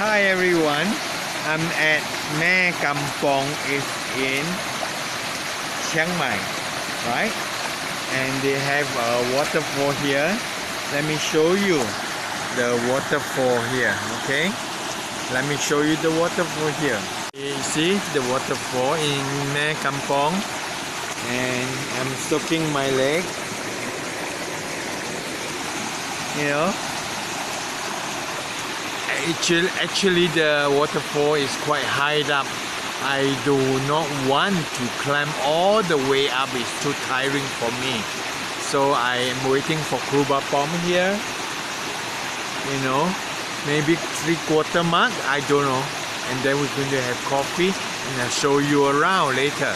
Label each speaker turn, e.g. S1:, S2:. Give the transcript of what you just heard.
S1: Hi everyone, I'm at Kampong is in Chiang Mai, right? And they have a waterfall here. Let me show you the waterfall here, okay? Let me show you the waterfall here. You see the waterfall in Kampong, and I'm soaking my leg, you know. Actually the waterfall is quite high up. I do not want to climb all the way up, it's too tiring for me. So I am waiting for Kruba Pom here, you know, maybe 3/4 mark, I don't know. And then we're going to have coffee and I'll show you around later.